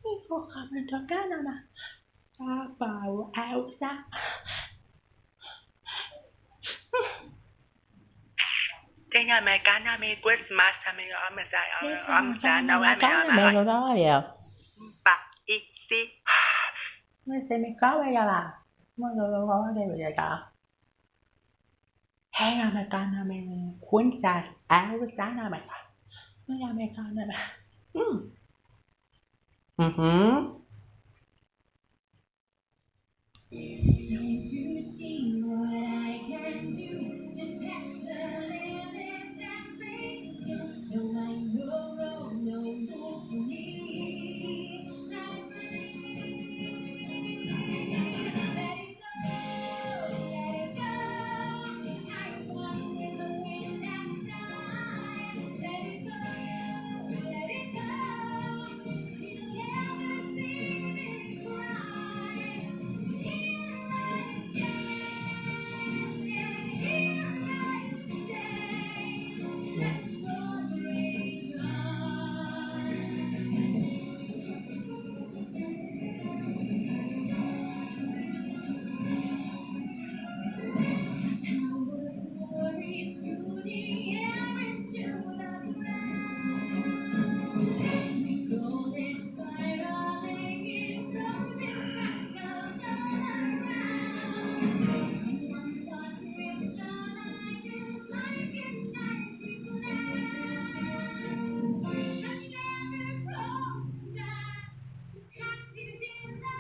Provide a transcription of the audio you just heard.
Hijo, me toca nada más. Papá, Elsa. Kenya Americana mi Christmas ami Listen, am sa Americana, no ami Americana, ama me oi. lo doy. Pa i si. Se me acaba ya va. Me lo doy de verdad. Hey, Americana, me Princess Elsa, Americana. Americana, me. Mm-hmm. To see what I can do to test the limits and break through. No right, no wrong, no rules for me. I'm free. Let it go, let it go. I'm one with the wind and sky. Let it go, let it go. You'll never see me cry. Here I stand, here I stay. Let the storm rage on. Worries through the air into the ground. This golden spiraling in frozen fractals all around. And one thought crystallizes like an icy glass. And never come back. Cast it in the